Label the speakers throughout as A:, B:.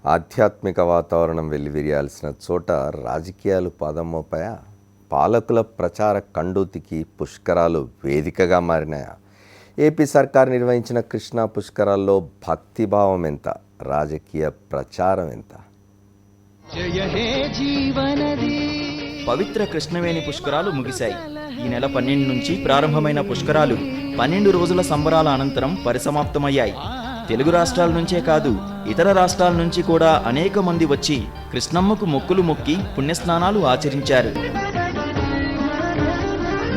A: ఆధ్యాత్మిక వాతావరణం వెల్లివిరియాల్సిన చోట రాజకీయాలు పాదమోపాయా? పాలకుల ప్రచార కండూతికి పుష్కరాలు వేదికగా మారినాయా? ఏపీ సర్కార్ నిర్వహించిన కృష్ణా పుష్కరాల్లో భక్తిభావం ఎంత, రాజకీయ ప్రచారం ఎంత?
B: పవిత్ర కృష్ణవేణి పుష్కరాలు ముగిశాయి. ఈ నెల 12 నుంచి ప్రారంభమైన పుష్కరాలు 12 రోజుల సంబరాల అనంతరం పరిసమాప్తమయ్యాయి. తెలుగు రాష్ట్రాల నుంచే కాదు, ఇతర రాష్ట్రాల నుంచి కూడా అనేక మంది వచ్చి కృష్ణమ్మకు మొక్కులు మొక్కి పుణ్యస్నానాలు ఆచరించారు.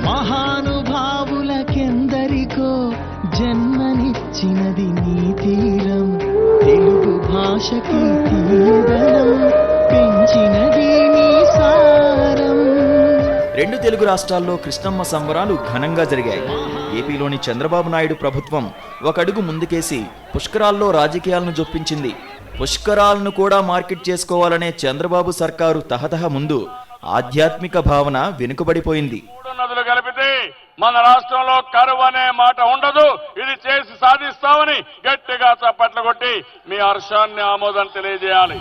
C: మహానుభావులకెందరికో జన్మనిచ్చినది నీ తీరం, తెలుగు భాషకి తీయదనం పెంచినది నీ సారం.
B: 2 తెలుగు రాష్ట్రాల్లో కృష్ణమ్మ సంబరాలు ఘనంగా జరిగాయి. ఏపీలోని చంద్రబాబు నాయుడు ప్రభుత్వం ఒక అడుగు ముందుకేసి పుష్కరాల్లో రాజకీయాలను జొప్పించింది. పుష్కరాలను కూడా మార్కెట్ చేసుకోవాలనే చంద్రబాబు సర్కారు తహతహ ముందు ఆధ్యాత్మిక భావన వెనుకబడిపోయింది.
D: నదులు కలిపితే మన రాష్ట్రంలో కరువు అనే మాట ఉండదు, ఇది చేసి సాధిస్తామని గట్టిగా చప్పట్లు కొట్టి మీ హర్షాన్ని ఆమోదం తెలియజేయాలి.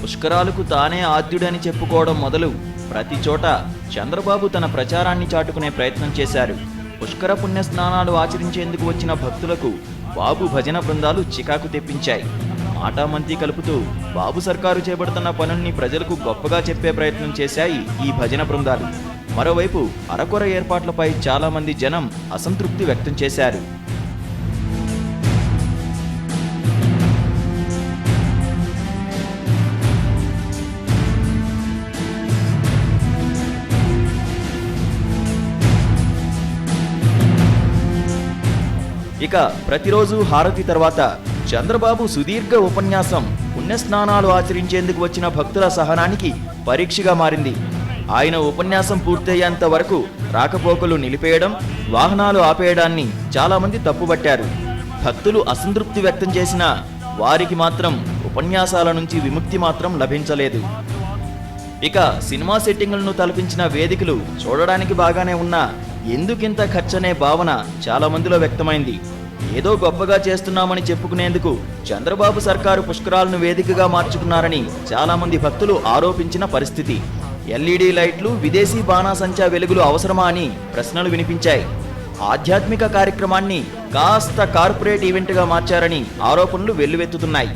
B: పుష్కరాలకు తానే ఆద్యుడని చెప్పుకోవడం మొదలు ప్రతి చోట చంద్రబాబు తన ప్రచారాన్ని చాటుకునే ప్రయత్నం చేశారు. పుష్కర పుణ్య స్నానాలు ఆచరించేందుకు వచ్చిన భక్తులకు బాబు భజన బృందాలు చికాకు తెప్పించాయి. మాటామంతి కలుపుతూ బాబు సర్కారు చేపడుతున్న పనుల్ని ప్రజలకు గొప్పగా చెప్పే ప్రయత్నం చేశాయి ఈ భజన బృందాలు. మరోవైపు అరకొర ఏర్పాట్లపై చాలా మంది జనం అసంతృప్తి వ్యక్తం చేశారు. ఇక ప్రతిరోజు హారతి తర్వాత చంద్రబాబు సుదీర్ఘ ఉపన్యాసం పుణ్యస్నానాలు ఆచరించేందుకు వచ్చిన భక్తుల సహనానికి పరీక్షగా మారింది. ఆయన ఉపన్యాసం పూర్తయ్యేంత వరకు రాకపోకలు నిలిపేయడం, వాహనాలు ఆపేయడాన్ని చాలామంది తప్పుబట్టారు. భక్తులు అసంతృప్తి వ్యక్తం చేసినా వారికి మాత్రం ఉపన్యాసాల నుంచి విముక్తి మాత్రం లభించలేదు. ఇక సినిమా సెట్టింగులను తలపించిన వేదికలు చూడడానికి బాగానే ఉన్నా ఎందుకింత ఖర్చనే భావన చాలా మందిలో వ్యక్తమైంది. ఏదో గొప్పగా చేస్తున్నామని చెప్పుకునేందుకు చంద్రబాబు సర్కారు పుష్కరాలను వేదికగా మార్చుకున్నారని చాలా మంది భక్తులు ఆరోపించిన పరిస్థితి. ఎల్ఈడి లైట్లు, విదేశీ బాణాసంచా వెలుగులు అవసరమా అని ప్రశ్నలు వినిపించాయి. ఆధ్యాత్మిక కార్యక్రమాన్ని కాస్త కార్పొరేట్ ఈవెంట్గా మార్చారని ఆరోపణలు వెల్లువెత్తుతున్నాయి.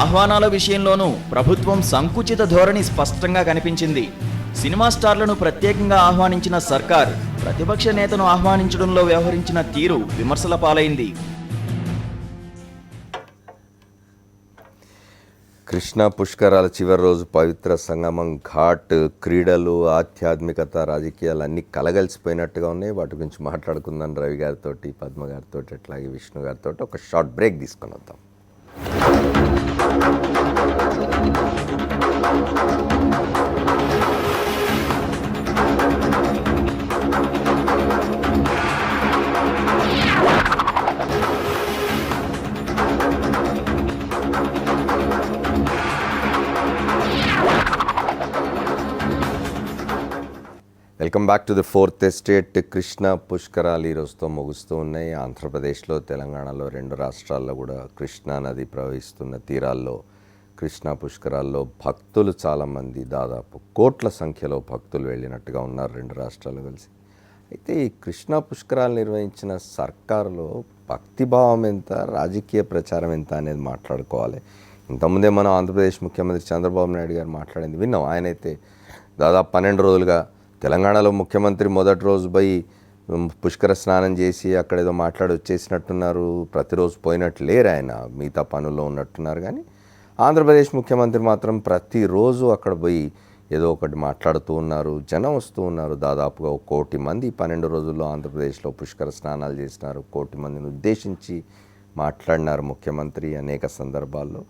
B: ఆహ్వానాల విషయంలోనూ ప్రభుత్వం సంకుచిత ధోరణి స్పష్టంగా కనిపించింది. సినిమా స్టార్లను ప్రత్యేకంగా ఆహ్వానించిన సర్కార్ ప్రతిపక్ష నేతను ఆహ్వానించడంలో వ్యవహరించిన తీరు విమర్శల పాలైంది.
A: కృష్ణా పుష్కరాల చివరి రోజు పవిత్ర సంగమం, ఘాట్, క్రీడలు, ఆధ్యాత్మికత, రాజకీయాలు అన్నీ కలగలిసిపోయినట్టుగా ఉన్నాయి. వాటి గురించి మాట్లాడుకుందాం రవి గారితో, పద్మ గారితో, అట్లాగే విష్ణు గారితో. ఒక షార్ట్ బ్రేక్ తీసుకొని వద్దాం. Welcome back to the fourth estate. Krishna పుష్కరాలు ఈరోజుతో ముగుస్తూ ఉన్నాయి. ఆంధ్రప్రదేశ్లో, తెలంగాణలో, 2 రాష్ట్రాల్లో కూడా కృష్ణా నది ప్రవహిస్తున్న తీరాల్లో కృష్ణా పుష్కరాల్లో భక్తులు చాలామంది, దాదాపు కోట్ల సంఖ్యలో భక్తులు వెళ్ళినట్టుగా ఉన్నారు 2 రాష్ట్రాలు కలిసి. అయితే ఈ కృష్ణా పుష్కరాలు నిర్వహించిన సర్కారులో భక్తిభావం ఎంత, రాజకీయ ప్రచారం ఎంత అనేది మాట్లాడుకోవాలి. ఇంతకుముందే మనం ఆంధ్రప్రదేశ్ ముఖ్యమంత్రి చంద్రబాబు నాయుడు గారు మాట్లాడింది విన్నాం. ఆయనైతే దాదాపు 12 రోజులుగా తెలంగాణలో ముఖ్యమంత్రి మొదటి రోజు పోయి పుష్కర స్నానం చేసి అక్కడ ఏదో మాట్లాడి వచ్చేసినట్టున్నారు. ప్రతిరోజు పోయినట్టు లేరు, ఆయన మిగతా పనుల్లో ఉన్నట్టున్నారు. కానీ ఆంధ్రప్రదేశ్ ముఖ్యమంత్రి మాత్రం ప్రతిరోజు అక్కడ పోయి ఏదో ఒకటి మాట్లాడుతూ ఉన్నారు. జనం వస్తూ ఉన్నారు. దాదాపుగా 1 కోటి మంది 12 రోజుల్లో ఆంధ్రప్రదేశ్లో పుష్కర స్నానాలు చేసినారు. 1 కోటి మందిని ఉద్దేశించి మాట్లాడినారు ముఖ్యమంత్రి అనేక సందర్భాల్లో.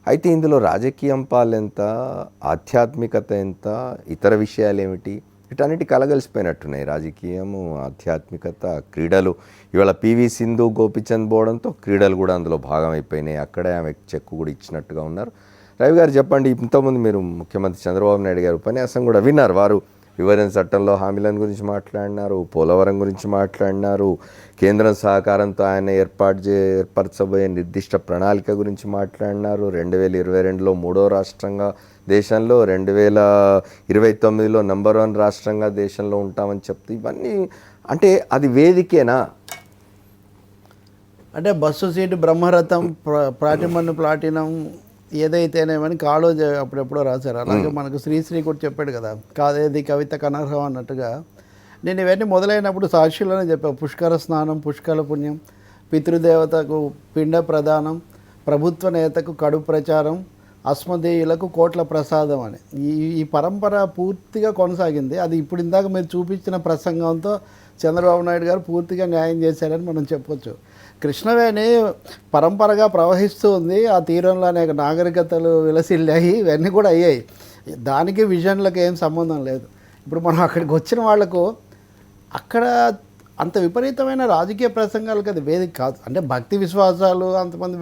A: అయితే ఇందులో రాజకీయం పాలెంత, ఆధ్యాత్మికత ఎంత, ఇతర విషయాలు ఏమిటి, వీటన్నిటి కలగలిసిపోయినట్టున్నాయి. రాజకీయము, ఆధ్యాత్మికత, క్రీడలు. ఇవాళ పివి సింధు, గోపిచంద్ పోవడంతో క్రీడలు కూడా అందులో భాగమైపోయినాయి. అక్కడే ఆమె చెక్కు కూడా ఇచ్చినట్టుగా ఉన్నారు. రవి గారు చెప్పండి, ఇంతకుముందు మీరు ముఖ్యమంత్రి చంద్రబాబు నాయుడు గారు ఉపన్యాసం కూడా విన్నారు. వారు విభజన చట్టంలో హామీలను గురించి మాట్లాడినారు, పోలవరం గురించి మాట్లాడినారు, కేంద్రం సహకారంతో ఆయన ఏర్పరచబోయే నిర్దిష్ట ప్రణాళిక గురించి మాట్లాడినారు. 2022లో 3వ రాష్ట్రంగా దేశంలో, 2029లో నంబర్ 1 రాష్ట్రంగా దేశంలో ఉంటామని చెప్తే, ఇవన్నీ అంటే అది వేదికేనా?
E: అంటే బస్సు సీటు బ్రహ్మరథం, ప్లాటిమన్ ప్లాటినం ఏదైతేనేమని కాళోజీ అప్పుడెప్పుడో రాశారు. అలాగే మనకు శ్రీశ్రీ కూడా చెప్పాడు కదా, కాదేది కవిత కనర్హం అన్నట్టుగా. నేను ఇవన్నీ మొదలైనప్పుడు సాక్షులోనే చెప్పాను. పుష్కర స్నానం, పుష్కర పుణ్యం, పితృదేవతకు పిండ ప్రదానం, ప్రభుత్వ నేతకు కడు ప్రచారం, అస్మదేయులకు కోట్ల ప్రసాదం అని ఈ పరంపర పూర్తిగా కొనసాగింది. అది ఇప్పుడు ఇందాక మీరు చూపించిన ప్రసంగంతో చంద్రబాబు నాయుడు గారు పూర్తిగా న్యాయం చేశారని మనం చెప్పొచ్చు. కృష్ణవేణి పరంపరగా ప్రవహిస్తూ ఉంది. ఆ తీరంలో అనేక నాగరికతలు విలసిల్లాయి, ఇవన్నీ కూడా అయ్యాయి. దానికి విజన్లకు ఏం సంబంధం లేదు. ఇప్పుడు మనం అక్కడికి వచ్చిన వాళ్లకు అక్కడ అంత విపరీతమైన రాజకీయ ప్రసంగాలకు అది వేదిక కాదు. అంటే భక్తి విశ్వాసాలు అంతమంది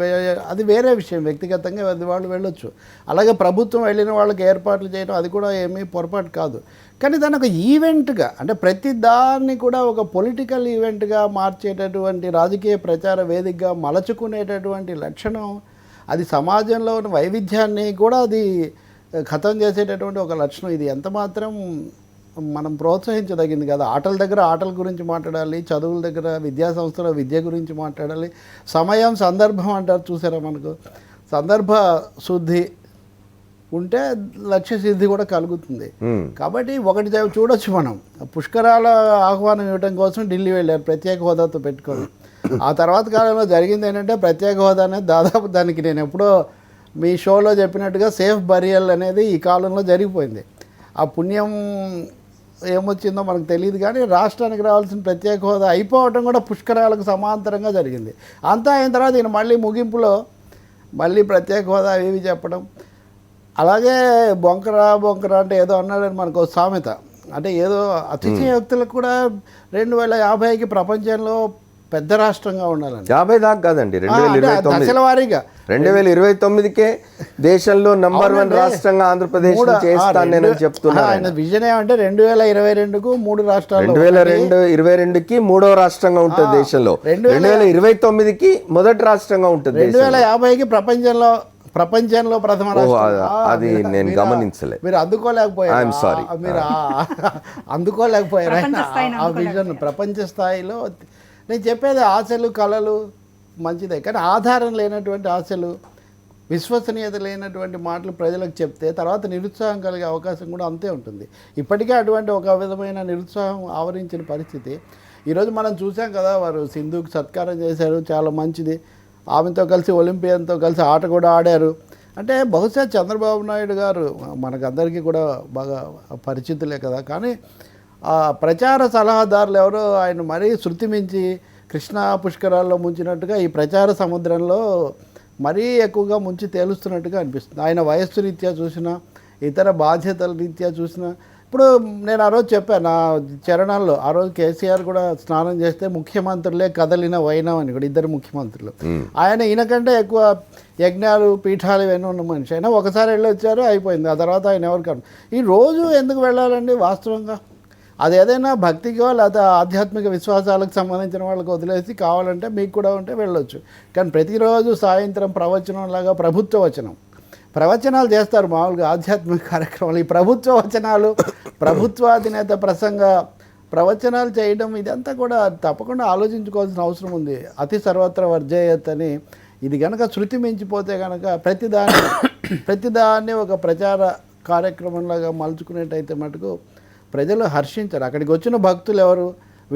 E: అది వేరే విషయం, వ్యక్తిగతంగా వాళ్ళు వెళ్ళొచ్చు. అలాగే ప్రభుత్వం వెళ్ళిన వాళ్ళకి ఏర్పాట్లు చేయడం అది కూడా ఏమీ పొరపాటు కాదు. కానీ దాన్ని ఒక ఈవెంట్గా, అంటే ప్రతి దాన్ని కూడా ఒక పొలిటికల్ ఈవెంట్గా మార్చేటటువంటి, రాజకీయ ప్రచార వేదికగా మలచుకునేటటువంటి లక్షణం, అది సమాజంలో ఉన్న వైవిధ్యాన్ని కూడా అది ఖతం చేసేటటువంటి ఒక లక్షణం. ఇది ఎంత మాత్రం మనం ప్రోత్సహించదగింది కదా. ఆటల దగ్గర ఆటల గురించి మాట్లాడాలి, చదువుల దగ్గర విద్యా సంస్థల విద్య గురించి మాట్లాడాలి. సమయం, సందర్భం అంటారు చూసారా, మనకు సందర్భ శుద్ధి ఉంటే లక్ష్య సిద్ధి కూడా కలుగుతుంది. కాబట్టి ఒకటి చూడొచ్చు, మనం పుష్కరాల ఆహ్వానం ఇవ్వడం కోసం ఢిల్లీ వెళ్ళారు ప్రత్యేక హోదాతో పెట్టుకొని. ఆ తర్వాత కాలంలో జరిగింది ఏంటంటే, ప్రత్యేక హోదా అనేది దాదాపు దానికి నేను ఎప్పుడో మీ షోలో చెప్పినట్టుగా సేఫ్ బరియల్ అనేది ఈ కాలంలో జరిగిపోయింది. ఆ పుణ్యం ఏమొచ్చిందో మనకు తెలియదు, కానీ రాష్ట్రానికి రావాల్సిన ప్రత్యేక హోదా అయిపోవటం కూడా పుష్కరాలకు సమాంతరంగా జరిగింది. అంతా అయిన తర్వాత ఈయన మళ్ళీ ముగింపులో మళ్ళీ ప్రత్యేక హోదా అవి చెప్పడం. అలాగే బొంకర అంటే ఏదో అన్నాడని మనకు సామెత. అంటే ఏదో అతిశయోక్తులకు కూడా 2050కి ప్రపంచంలో పెద్ద రాష్ట్రంగా ఉండాలని.
A: 50 దాకా కాదండి, 2029
E: దశల వారీగా
A: 2029కే దేశంలో నంబర్ 1 రాష్ట్రంగా ఆంధ్రప్రదేశ్ చేస్తాను నేను చెప్తున్నా.
E: ఆయన విజన్ ఏమంటే 2022కు 3 రాష్ట్రాలు,
A: 2022కి 3వ రాష్ట్రంగా ఉంటుంది దేశంలో, 2029కి మొదటి రాష్ట్రంగా ఉంటుంది,
E: 2050కి ప్రపంచంలో ప్రథమ రాష్ట్రం.
A: అది నేను గమనించలేదు,
E: మీరు అందుకోలేకపోయారు.
A: ఐఎమ్ సారీ,
E: మీరు అందుకోలేకపోయారు ఆ విజన్ ప్రపంచ స్థాయిలో. నేను చెప్పేది ఆశలు, కళలు మంచిదే, కానీ ఆధారం లేనటువంటి ఆశలు, విశ్వసనీయత లేనటువంటి మాటలు ప్రజలకు చెప్తే తర్వాత నిరుత్సాహం కలిగే అవకాశం కూడా అంతే ఉంటుంది. ఇప్పటికే అటువంటి ఒక విధమైన నిరుత్సాహం ఆవరించిన పరిస్థితి. ఈరోజు మనం చూసాం కదా, వారు సింధుకి సత్కారం చేశారు, చాలా మంచిది. ఆమెతో కలిసి ఒలింపియన్తో కలిసి ఆట కూడా ఆడారు. అంటే బహుశా చంద్రబాబు నాయుడు గారు మనకందరికీ కూడా బాగా పరిచితులే కదా, కానీ ఆ ప్రచార సలహాదారులు ఎవరో ఆయన మరీ శృతి మించి కృష్ణా పుష్కరాల్లో ముంచినట్టుగా ఈ ప్రచార సముద్రంలో మరీ ఎక్కువగా ముంచి తేలుస్తున్నట్టుగా అనిపిస్తుంది. ఆయన వయస్సు రీత్యా చూసినా, ఇతర బాధ్యతల రీత్యా చూసినా. ఇప్పుడు నేను ఆ రోజు చెప్పాను నా చరణాల్లో, ఆ రోజు కేసీఆర్ కూడా స్నానం చేస్తే ముఖ్యమంత్రులే కదలిన వైనం అని కూడా, ఇద్దరు ముఖ్యమంత్రులు. ఆయన ఈయనకంటే ఎక్కువ యజ్ఞాలు, పీఠాలు ఇవన్నీ ఉన్న మనిషి. అయినా ఒకసారి వెళ్ళి వచ్చారు, అయిపోయింది. ఆ తర్వాత ఆయన ఎవరికన్నా ఈ రోజు ఎందుకు వెళ్ళాలండి వాస్తవంగా? అది ఏదైనా భక్తికో లేదా ఆధ్యాత్మిక విశ్వాసాలకు సంబంధించిన వాళ్ళకి వదిలేసి, కావాలంటే మీకు కూడా ఉంటే వెళ్ళొచ్చు. కానీ ప్రతిరోజు సాయంత్రం ప్రవచనం లాగా ప్రవచనాలు చేస్తారు మామూలుగా ఆధ్యాత్మిక కార్యక్రమాలు. ఈ ప్రభుత్వ వచనాలు, ప్రభుత్వాధినేత ప్రవచనాలు చేయడం, ఇదంతా కూడా తప్పకుండా ఆలోచించుకోవాల్సిన అవసరం ఉంది. అతి సర్వత్ర వర్జయత్ అని ఇది కనుక శృతి మించిపోతే కనుక ప్రతిదాన్ని ఒక ప్రచార కార్యక్రమంలాగా మలుచుకునేటైతే మటుకు ప్రజలు హర్షించరు. అక్కడికి వచ్చిన భక్తులు ఎవరు?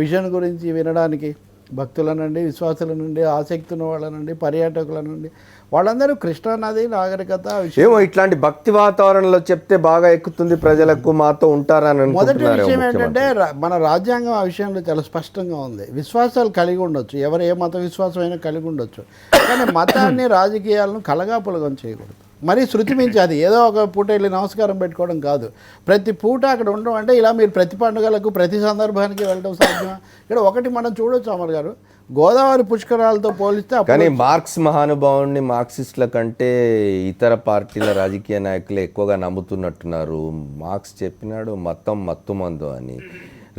E: విజన్ గురించి వినడానికి భక్తుల నుండి, విశ్వాసుల నుండి, ఆసక్తి ఉన్న వాళ్ళ నుండి, పర్యాటకుల నుండి, వాళ్ళందరూ కృష్ణానది నాగరికత
A: ఏమో ఇట్లాంటి భక్తి వాతావరణంలో చెప్తే బాగా ఎక్కుతుంది ప్రజలకు, మాతో ఉంటారని.
E: మొదటి విషయం ఏంటంటే, మన రాజ్యాంగం ఆ విషయంలో చాలా స్పష్టంగా ఉంది. విశ్వాసాలు కలిగి ఉండొచ్చు, ఎవరు ఏ మత విశ్వాసం అయినా కలిగి ఉండొచ్చు, కానీ మతాన్ని, రాజకీయాలను కలగాపులగం చేయకూడదు. మరి శృతి మించి అది ఏదో ఒక పూట వెళ్ళి నమస్కారం పెట్టుకోవడం కాదు, ప్రతి పూట అక్కడ ఉండడం అంటే ఇలా మీరు ప్రతి పండుగలకు ప్రతి సందర్భానికి వెళ్ళడం సాధ్యమా? ఇక్కడ ఒకటి మనం చూడొచ్చు అమర్ గారు, గోదావరి పుష్కరాలతో పోలిస్తే
A: కానీ మార్క్స్ మహానుభావుడిని మార్క్సిస్టుల కంటే ఇతర పార్టీల రాజకీయ నాయకులు ఎక్కువగా నమ్ముతున్నట్టున్నారు. మార్క్స్ చెప్పినాడు మతం మత్తుమందు అని,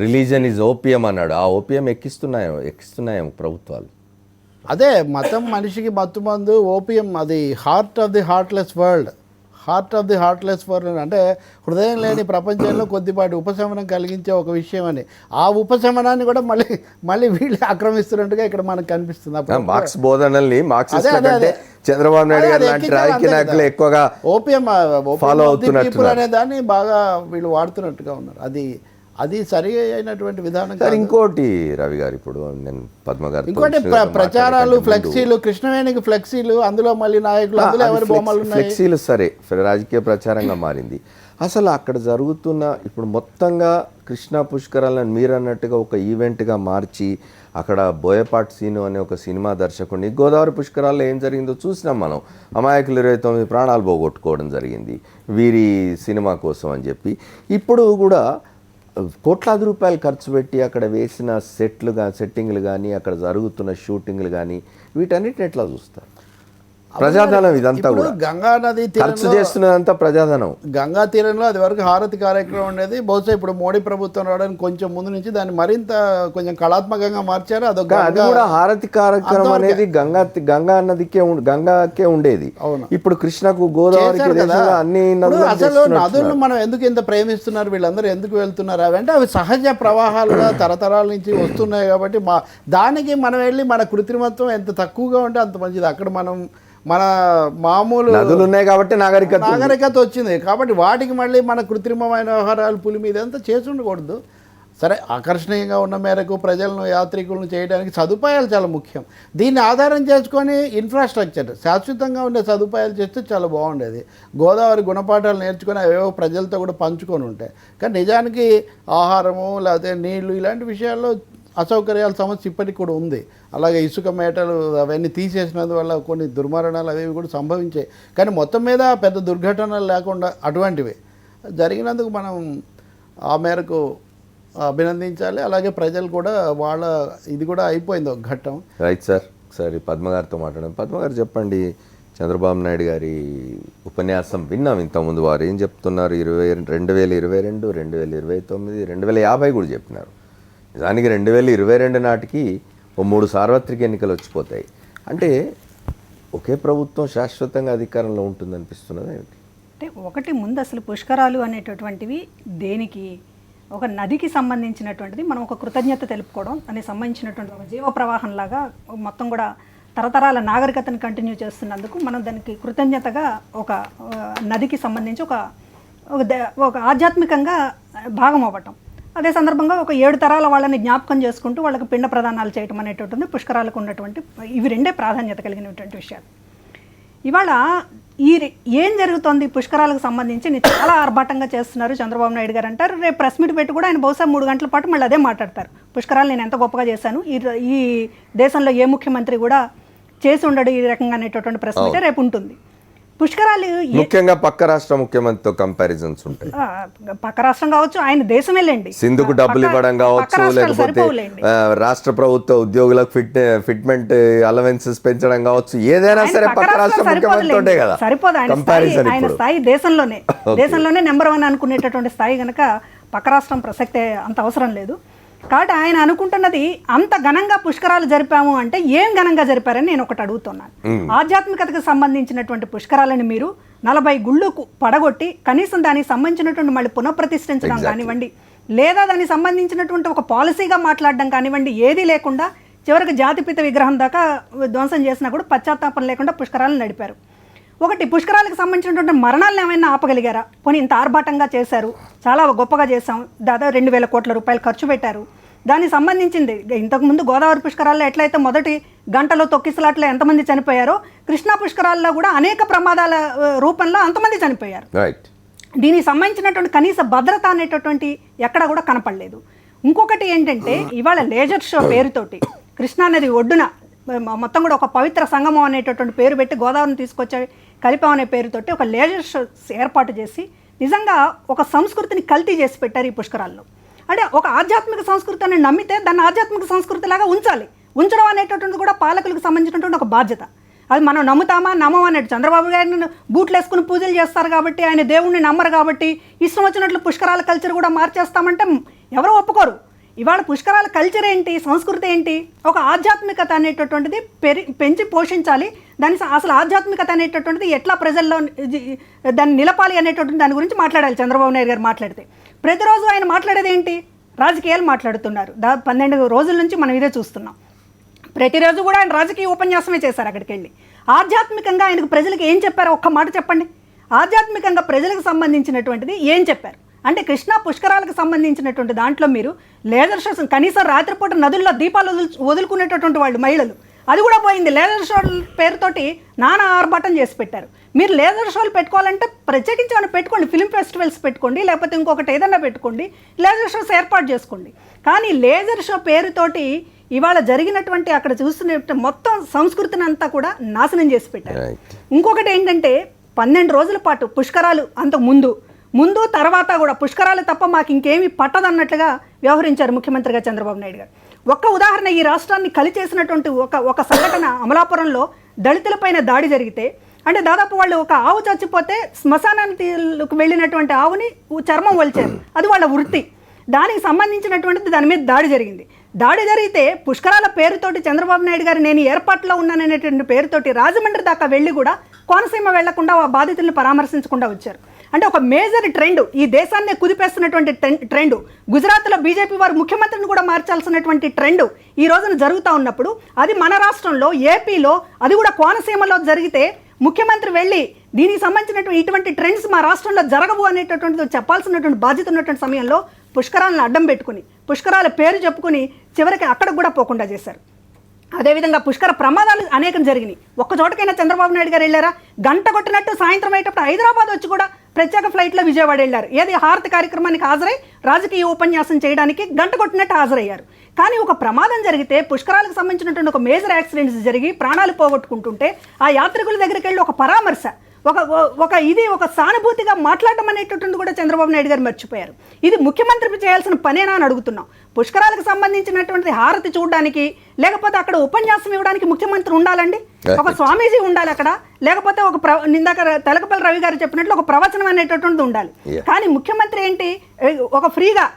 A: రిలీజన్ ఈజ్ ఓపియం అన్నాడు. ఆ ఓపియం ఎక్కిస్తున్నాయేమో ప్రభుత్వాలు.
E: అదే మతం మనిషికి మత్తుమందు, ఓపియం, అది heart of the heartless world. అంటే హృదయం లేని ప్రపంచంలో కొద్దిపాటి ఉపశమనం కలిగించే ఒక విషయం అని, ఆ ఉపశమనాన్ని కూడా మళ్ళీ వీళ్ళు ఆక్రమిస్తున్నట్టుగా ఇక్కడ మనకు కనిపిస్తుంది.
A: మార్క్స్ బోధనల్ని మార్క్సిస్టుల కంటే చంద్రబాబు నాయుడు గారు లాంటి రాజకీయ నాయకులు ఎక్కువగా ఫాలో అవుతున్నట్టు
E: అనే దాన్ని బాగా వీళ్ళు వాడుతున్నట్టుగా ఉన్నారు. అది సరి అయినటువంటి విధానం.
A: సార్ ఇంకోటి రవి గారు, ఇప్పుడు నేను పద్మ గారు
E: ఇంకోటి ప్రచారాలు, ఫ్లెక్సీలు, కృష్ణవేణికి ఫ్లెక్సీలు, అందులో మళ్ళీ నాయకులు, అందులో ఎవరి బొమ్మలు ఉన్నాయి,
A: ఫ్లెక్సీలు సరే రాజకీయ ప్రచారంగా మారింది. అసలు అక్కడ జరుగుతున్న ఇప్పుడు మొత్తంగా కృష్ణా పుష్కరాలను మీరు అన్నట్టుగా ఒక ఈవెంట్గా మార్చి అక్కడ బోయపాటి సీను అనే ఒక సినిమా దర్శకుడిని, గోదావరి పుష్కరాల్లో ఏం జరిగిందో చూసినాం మనం. అమాయకులు 29 ప్రాణాలు పోగొట్టుకోవడం జరిగింది వీరి సినిమా కోసం అని చెప్పి. ఇప్పుడు కూడా కోట్లాది రూపాయలు ఖర్చు పెట్టి అక్కడ వేసిన సెట్టింగ్లు కానీ అక్కడ జరుగుతున్న షూటింగ్లు కానీ వీటన్నిటిని ఎట్లా చూస్తారు? ప్రజాధనం ఇదంతా కూడా,
E: గంగా నది
A: ఖర్చు చేస్తున్నదంతా ప్రజాధనం.
E: గంగా తీరంలో అది వరకు హారతి కార్యక్రమం ఉండేది. బహుశా ఇప్పుడు మోడీ ప్రభుత్వం రావడానికి కొంచెం ముందు నుంచి దాన్ని మరింత కొంచెం కళాత్మకంగా మార్చారు. అది
A: కూడా హారతి కార్యక్రమం అనేది గంగాకే ఉండేది. ఇప్పుడు కృష్ణకు, గోదావరికి అన్ని
E: అసలు నదులను మనం ఎందుకు ఇంత ప్రేమిస్తున్నారు, వీళ్ళందరూ ఎందుకు వెళ్తున్నారు అవంటే అవి సహజ ప్రవాహాలుగా తరతరాల నుంచి వస్తున్నాయి కాబట్టి దానికి మనం వెళ్ళి మన కృత్రిమత్వం ఎంత తక్కువగా ఉంటే అంత మంచిది. అక్కడ మన మామూలు
A: నదులు ఉన్నాయి కాబట్టి నాగరికత
E: వచ్చింది కాబట్టి వాటికి మళ్ళీ మన కృత్రిమమైన వ్యవహారాలు పులి మీద అంతా చేసి ఉండకూడదు. సరే, ఆకర్షణీయంగా ఉన్న మేరకు ప్రజలను, యాత్రికులను చేయడానికి సదుపాయాలు చాలా ముఖ్యం. దీన్ని ఆధారం చేసుకొని ఇన్ఫ్రాస్ట్రక్చర్ శాశ్వతంగా ఉండే సదుపాయాలు చేస్తే చాలా బాగుండేది. గోదావరి గుణపాఠాలు నేర్చుకొని అవేవో ప్రజలతో కూడా పంచుకొని ఉంటాయి. కానీ నిజానికి ఆహారము లేకపోతే నీళ్లు ఇలాంటి విషయాల్లో అసౌకర్యాల సమస్య ఇప్పటికి కూడా ఉంది. అలాగే ఇసుక మేటలు అవన్నీ తీసేసినందువల్ల కొన్ని దుర్మరణాలు అవి కూడా సంభవించాయి. కానీ మొత్తం మీద పెద్ద దుర్ఘటనలు లేకుండా అటువంటివి జరిగినందుకు మనం ఆ మేరకు అభినందించాలి. అలాగే ప్రజలు కూడా ఇది కూడా అయిపోయింది ఒక ఘట్టం.
A: Right sir. సరే, పద్మ గారితో మాట్లాడాం. పద్మ గారు చెప్పండి, చంద్రబాబు నాయుడు గారి ఉపన్యాసం విన్నాం ఇంతకుముందు. వారు ఏం చెప్తున్నారు? 2022, 2029, 2050 కూడా చెప్పినారు. నిజానికి 2022 నాటికి 3 సార్వత్రిక ఎన్నికలు వచ్చిపోతాయి. అంటే ఒకే ప్రభుత్వం శాశ్వతంగా అధికారంలో ఉంటుందనిపిస్తున్నది ఏమిటి?
F: అంటే ఒకటి ముందు అసలు పుష్కరాలు అనేటటువంటివి దేనికి, ఒక నదికి సంబంధించినటువంటిది. మనం ఒక కృతజ్ఞత తెలుపుకోవడం దానికి సంబంధించినటువంటి ఒక జీవ ప్రవాహంలాగా మొత్తం కూడా తరతరాల నాగరికతను కంటిన్యూ చేస్తున్నందుకు మనం దానికి కృతజ్ఞతగా ఒక నదికి సంబంధించి ఒక ఆధ్యాత్మికంగా భాగం అవ్వటం. అదే సందర్భంగా ఒక 7 తరాల వాళ్ళని జ్ఞాపకం చేసుకుంటూ వాళ్ళకి పిండ ప్రదానాలు చేయటం అనేటటువంటి పుష్కరాలకు ఉన్నటువంటి ఇవి రెండే ప్రాధాన్యత కలిగినటువంటి విషయాలు. ఇవాళ ఏం జరుగుతోంది పుష్కరాలకు సంబంధించి చాలా ఆర్భాటంగా చేస్తున్నారు చంద్రబాబు నాయుడు గారు అంటారు. రేపు ప్రెస్ మీట్ పెట్టి కూడా ఆయన బహుశా 3 గంటల పాటు మళ్ళీ అదే మాట్లాడతారు. పుష్కరాలు నేను ఎంత గొప్పగా చేశాను, ఈ దేశంలో ఏ ముఖ్యమంత్రి కూడా చేసి ఉండడు ఈ రకంగా అనేటటువంటి ప్రెస్ మీటే రేపు ఉంటుంది. పుష్కరాలు
A: ముఖ్యంగా పక్క రాష్ట్ర ముఖ్యమంత్రితో కంపారిజన్స్ ఉంటాయి.
F: పక్క రాష్ట్రం కావచ్చు, ఆయన దేశం వెళ్ళండి,
A: సింధుకు డబ్బులు ఇవ్వడం కావచ్చు, లేకపోతే రాష్ట్ర ప్రభుత్వ ఉద్యోగులకు ఫిట్మెంట్ అలవెన్సెస్ పెంచడం కావచ్చు, ఏదైనా సరే పక్క రాష్ట్ర ముఖ్యమంత్రి కదా
F: సరిపోదు. ఆయన స్థాయి దేశంలోనే నెంబర్ 1 అనుకునేటటువంటి స్థాయి కనుక పక్క రాష్ట్రం ప్రసక్తే అంత అవసరం లేదు. కాబట్టి ఆయన అనుకుంటున్నది అంత ఘనంగా పుష్కరాలు జరిపాము అంటే ఏం ఘనంగా జరిపారని నేను ఒకటి అడుగుతున్నాను. ఆధ్యాత్మికతకు సంబంధించినటువంటి పుష్కరాలని మీరు 40 గుళ్ళకు పడగొట్టి కనీసం దానికి సంబంధించినటువంటి మళ్ళీ పునఃప్రతిష్ఠించడం కానివ్వండి, లేదా దానికి సంబంధించినటువంటి ఒక పాలసీగా మాట్లాడడం కానివ్వండి, ఏదీ లేకుండా చివరికి జాతిపిత విగ్రహం దాకా ధ్వంసం చేసినా కూడా పశ్చాత్తాపం లేకుండా పుష్కరాలను నడిపారు. ఒకటి, పుష్కరాలకు సంబంధించినటువంటి మరణాలను ఏమైనా ఆపగలిగారా? పోనీ ఇంత ఆర్భాటంగా చేశారు, చాలా గొప్పగా చేశాం, దాదాపు 2000 కోట్ల రూపాయలు ఖర్చు పెట్టారు. దానికి సంబంధించింది ఇంతకుముందు గోదావరి పుష్కరాల్లో ఎట్లయితే మొదటి గంటలో తొక్కిసలాట్లో ఎంతమంది చనిపోయారో, కృష్ణా పుష్కరాల్లో కూడా అనేక ప్రమాదాల రూపంలో అంతమంది చనిపోయారు. దీనికి సంబంధించినటువంటి కనీస భద్రత అనేటటువంటి ఎక్కడ కూడా కనపడలేదు. ఇంకొకటి ఏంటంటే, ఇవాళ లేజర్ షో పేరుతోటి కృష్ణానది ఒడ్డున మొత్తం కూడా ఒక పవిత్ర సంగమం అనేటటువంటి పేరు పెట్టి గోదావరిని తీసుకొచ్చి కలిపాం అనే పేరుతోటి ఒక లేజర్ షోస్ ఏర్పాటు చేసి నిజంగా ఒక సంస్కృతిని కల్తీ చేసి పెట్టారు ఈ పుష్కరాల్లో. అంటే ఒక ఆధ్యాత్మిక సంస్కృతి అని నమ్మితే దాన్ని ఆధ్యాత్మిక సంస్కృతి లాగా ఉంచాలి. ఉంచడం అనేటటువంటి కూడా పాలకులకు సంబంధించినటువంటి ఒక బాధ్యత. అది మనం నమ్ముతామా నమ్మమా అన్నట్టు. చంద్రబాబు గారిని బూట్లు వేసుకుని పూజలు చేస్తారు కాబట్టి, ఆయన దేవుణ్ణి నమ్మరు కాబట్టి ఇష్టం వచ్చినట్లు పుష్కరాల కల్చర్ కూడా మార్చేస్తామంటే ఎవరు ఒప్పుకోరు. ఇవాళ పుష్కరాల కల్చర్ ఏంటి, సంస్కృతి ఏంటి, ఒక ఆధ్యాత్మికత అనేటటువంటిది పెంచి పోషించాలి. దాని అసలు ఆధ్యాత్మికత అనేటటువంటిది ఎట్లా ప్రజల్లో దాన్ని నిలపాలి అనేటటువంటి దాని గురించి మాట్లాడాలి చంద్రబాబు నాయుడు గారు. మాట్లాడితే ప్రతిరోజు ఆయన మాట్లాడేది ఏంటి, రాజకీయాలు మాట్లాడుతున్నారు. 12 రోజుల నుంచి మనం ఇదే చూస్తున్నాం. ప్రతిరోజు కూడా ఆయన రాజకీయ ఉపన్యాసమే చేశారు. అక్కడికి వెళ్ళి ఆధ్యాత్మికంగా ఆయనకు ప్రజలకు ఏం చెప్పారో ఒక్క మాట చెప్పండి. ఆధ్యాత్మికంగా ప్రజలకు సంబంధించినటువంటిది ఏం చెప్పారు అంటే కృష్ణా పుష్కరాలకు సంబంధించినటువంటి దాంట్లో మీరు లేజర్ షోస్, కనీసం రాత్రిపూట నదుల్లో దీపాలు వదులుకునేటటువంటి వాళ్ళు మహిళలు, అది కూడా పోయింది. లేజర్ షోల పేరుతోటి నానా ఆర్భాటం చేసి పెట్టారు. మీరు లేజర్ షోలు పెట్టుకోవాలంటే ప్రత్యేకించి ఏమైనా పెట్టుకోండి, ఫిల్మ్ ఫెస్టివల్స్ పెట్టుకోండి, లేకపోతే ఇంకొకటి ఏదైనా పెట్టుకోండి, లేజర్ షోస్ ఏర్పాటు చేసుకోండి. కానీ లేజర్ షో పేరుతోటి ఇవాళ జరిగినటువంటి అక్కడ చూస్తున్న మొత్తం సంస్కృతిని అంతా కూడా నాశనం చేసి పెట్టారు. ఇంకొకటి ఏంటంటే 12 రోజుల పాటు పుష్కరాలు అంతకు ముందు తర్వాత కూడా పుష్కరాలు తప్ప మాకు ఇంకేమీ పట్టదన్నట్లుగా వ్యవహరించారు ముఖ్యమంత్రిగా చంద్రబాబు నాయుడు గారు. ఒక్క ఉదాహరణ, ఈ రాష్ట్రాన్ని కలిచేసినటువంటి ఒక సంఘటన అమలాపురంలో దళితులపైన దాడి జరిగితే, అంటే దాదాపు వాళ్ళు ఒక ఆవు చచ్చిపోతే శ్మశానానికి వెళ్ళినటువంటి ఆవుని చర్మం వలిచారు, అది వాళ్ళ వృత్తి. దానికి సంబంధించినటువంటిది దాని మీద దాడి జరిగింది. దాడి జరిగితే పుష్కరాల పేరుతోటి చంద్రబాబు నాయుడు గారు నేను ఏర్పాట్లో ఉన్నాననేటువంటి పేరుతోటి రాజమండ్రి దాకా వెళ్ళి కూడా కోనసీమ వెళ్లకుండా ఆ బాధితులను పరామర్శించకుండా వచ్చారు. అంటే ఒక మేజర్ ట్రెండ్, ఈ దేశాన్ని కుదిపేస్తున్నటువంటి ట్రెండ్, గుజరాత్లో బీజేపీ వారు ముఖ్యమంత్రిని కూడా మార్చాల్సినటువంటి ట్రెండ్ ఈ రోజున జరుగుతూ ఉన్నప్పుడు, అది మన రాష్ట్రంలో ఏపీలో, అది కూడా కోనసీమలో జరిగితే ముఖ్యమంత్రి వెళ్ళి దీనికి సంబంధించినటువంటి ఇటువంటి ట్రెండ్స్ మా రాష్ట్రంలో జరగవు అనేటటువంటిది చెప్పాల్సినటువంటి బాధ్యత ఉన్నటువంటి సమయంలో పుష్కరాలను అడ్డం పెట్టుకుని పుష్కరాల పేరు చెప్పుకుని చివరికి అక్కడికి కూడా పోకుండా చేశారు. అదేవిధంగా పుష్కర ప్రమాదాలు అనేకం జరిగినాయి. ఒక్క చోటకైనా చంద్రబాబు నాయుడు గారు వెళ్ళారా? గంట కొట్టినట్టు సాయంత్రం అయ్యేటప్పుడు హైదరాబాద్ వచ్చి కూడా ప్రత్యేక ఫ్లైట్లో విజయవాడ వెళ్ళారు. ఏది హారతి కార్యక్రమానికి హాజరై రాజకీయ ఉపన్యాసం చేయడానికి గంట కొట్టినట్టు హాజరయ్యారు. కానీ ఒక ప్రమాదం జరిగితే, పుష్కరాలకు సంబంధించినటువంటి ఒక మేజర్ యాక్సిడెంట్స్ జరిగి ప్రాణాలు పోగొట్టుకుంటుంటే ఆ యాత్రికుల దగ్గరికి వెళ్ళి ఒక పరామర్శ, ఒక సానుభూతిగా మాట్లాడడం అనేటటువంటి కూడా చంద్రబాబు నాయుడు గారు మర్చిపోయారు. ఇది ముఖ్యమంత్రి చేయాల్సిన పనేనా అని అడుగుతున్నాం. పుష్కరాలకు సంబంధించినటువంటి హారతి చూడడానికి, లేకపోతే అక్కడ ఉపన్యాసం ఇవ్వడానికి ముఖ్యమంత్రి ఉండాలండి, ఒక స్వామీజీ ఉండాలి అక్కడ, లేకపోతే ఇందాక తెలకపల్లి రవి గారు చెప్పినట్లు ఒక ప్రవచనం అనేటటువంటిది ఉండాలి. కానీ ముఖ్యమంత్రి ఏంటి, ఒక ఫ్రీగా